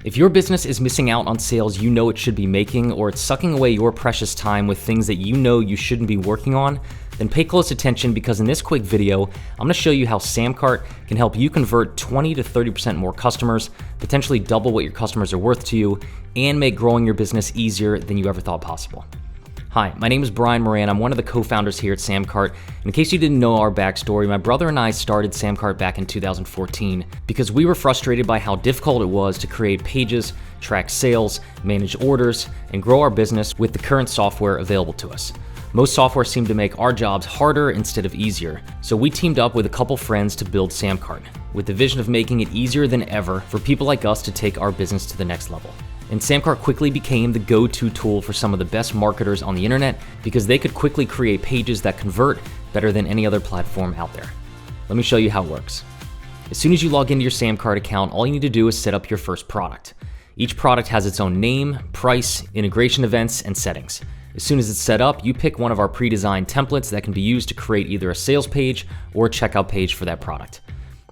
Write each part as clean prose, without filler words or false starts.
If your business is missing out on sales you know it should be making, or it's sucking away your precious time with things that you know you shouldn't be working on, then pay close attention, because in this quick video, I'm going to show you how SamCart can help you convert 20 to 30% more customers, potentially double what your customers are worth to you, and make growing your business easier than you ever thought possible. Hi, my name is Brian Moran. I'm one of the co-founders here at SamCart. In case you didn't know our backstory, my brother and I started SamCart back in 2014 because we were frustrated by how difficult it was to create pages, track sales, manage orders, and grow our business with the current software available to us. Most software seemed to make our jobs harder instead of easier, so we teamed up with a couple friends to build SamCart, with the vision of making it easier than ever for people like us to take our business to the next level. And SamCart quickly became the go-to tool for some of the best marketers on the internet because they could quickly create pages that convert better than any other platform out there. Let me show you how it works. As soon as you log into your SamCart account, all you need to do is set up your first product. Each product has its own name, price, integration events, and settings. As soon as it's set up, you pick one of our pre-designed templates that can be used to create either a sales page or a checkout page for that product.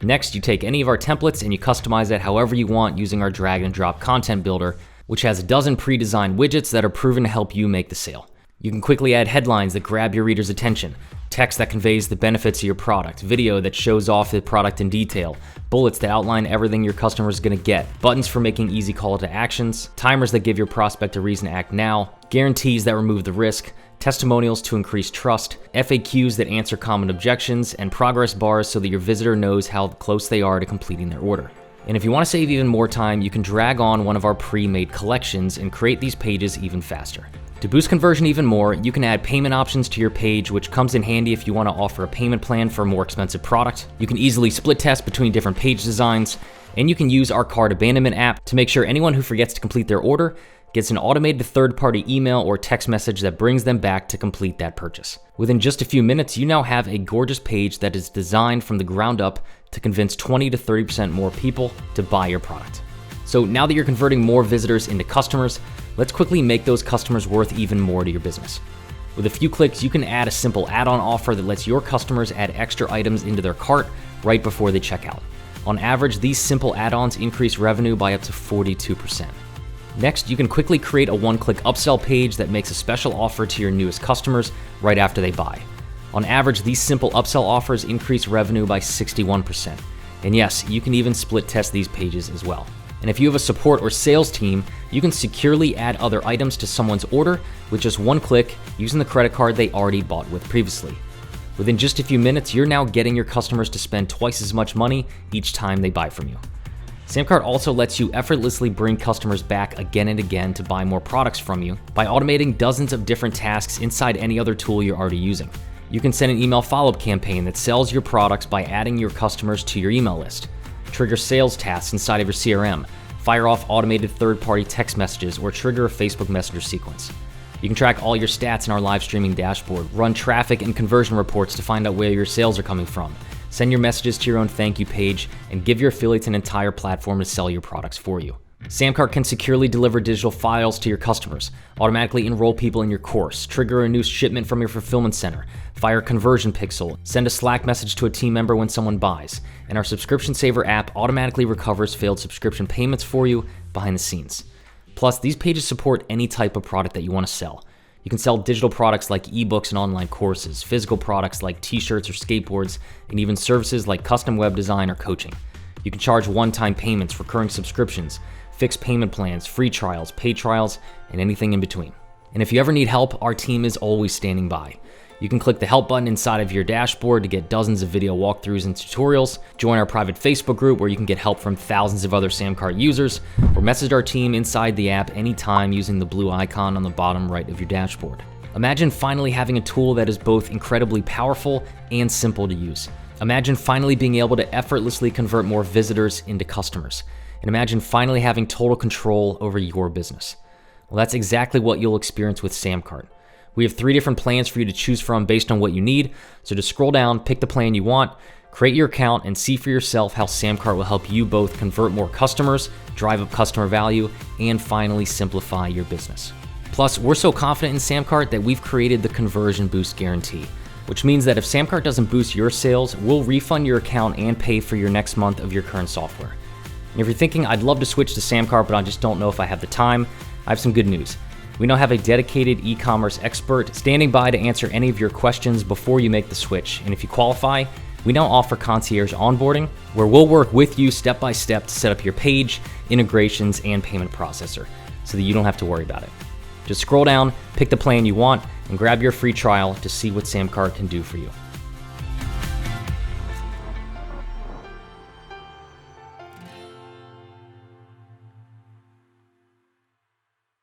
Next, you take any of our templates and you customize it however you want using our drag and drop content builder, which has a dozen pre-designed widgets that are proven to help you make the sale. You can quickly add headlines that grab your reader's attention, text that conveys the benefits of your product, video that shows off the product in detail, bullets that outline everything your customer is going to get, buttons for making easy call to actions, timers that give your prospect a reason to act now, guarantees that remove the risk, testimonials to increase trust, FAQs that answer common objections, and progress bars so that your visitor knows how close they are to completing their order. And if you want to save even more time, you can drag on one of our pre-made collections and create these pages even faster. To boost conversion even more, you can add payment options to your page, which comes in handy if you want to offer a payment plan for a more expensive product. You can easily split test between different page designs, and you can use our cart abandonment app to make sure anyone who forgets to complete their order gets an automated third-party email or text message that brings them back to complete that purchase. Within just a few minutes, you now have a gorgeous page that is designed from the ground up to convince 20 to 30% more people to buy your product. So now that you're converting more visitors into customers, let's quickly make those customers worth even more to your business. With a few clicks, you can add a simple add-on offer that lets your customers add extra items into their cart right before they check out. On average, these simple add-ons increase revenue by up to 42%. Next, you can quickly create a one-click upsell page that makes a special offer to your newest customers right after they buy. On average, these simple upsell offers increase revenue by 61%. And yes, you can even split test these pages as well. And if you have a support or sales team, you can securely add other items to someone's order with just one click using the credit card they already bought with previously. Within just a few minutes, you're now getting your customers to spend twice as much money each time they buy from you. SamCart also lets you effortlessly bring customers back again and again to buy more products from you by automating dozens of different tasks inside any other tool you're already using. You can send an email follow-up campaign that sells your products by adding your customers to your email list, trigger sales tasks inside of your CRM, fire off automated third-party text messages, or trigger a Facebook Messenger sequence. You can track all your stats in our live streaming dashboard, run traffic and conversion reports to find out where your sales are coming from, send your messages to your own thank you page, and give your affiliates an entire platform to sell your products for you. SamCart can securely deliver digital files to your customers, automatically enroll people in your course, trigger a new shipment from your fulfillment center, fire a conversion pixel, send a Slack message to a team member when someone buys, and our Subscription Saver app automatically recovers failed subscription payments for you behind the scenes. Plus, these pages support any type of product that you want to sell. You can sell digital products like ebooks and online courses, physical products like t-shirts or skateboards, and even services like custom web design or coaching. You can charge one-time payments, recurring subscriptions, fixed payment plans, free trials, paid trials, and anything in between. And if you ever need help, our team is always standing by. You can click the help button inside of your dashboard to get dozens of video walkthroughs and tutorials, join our private Facebook group where you can get help from thousands of other SamCart users, or message our team inside the app anytime using the blue icon on the bottom right of your dashboard. Imagine finally having a tool that is both incredibly powerful and simple to use. Imagine finally being able to effortlessly convert more visitors into customers. And imagine finally having total control over your business. Well, that's exactly what you'll experience with SamCart. We have 3 different plans for you to choose from based on what you need, so just scroll down, pick the plan you want, create your account, and see for yourself how SamCart will help you both convert more customers, drive up customer value, and finally simplify your business. Plus, we're so confident in SamCart that we've created the Conversion Boost Guarantee, which means that if SamCart doesn't boost your sales, we'll refund your account and pay for your next month of your current software. And if you're thinking, I'd love to switch to SamCart, but I just don't know if I have the time, I have some good news. We now have a dedicated e-commerce expert standing by to answer any of your questions before you make the switch. And if you qualify, we now offer concierge onboarding, where we'll work with you step by step to set up your page, integrations, and payment processor so that you don't have to worry about it. Just scroll down, pick the plan you want, and grab your free trial to see what SamCart can do for you.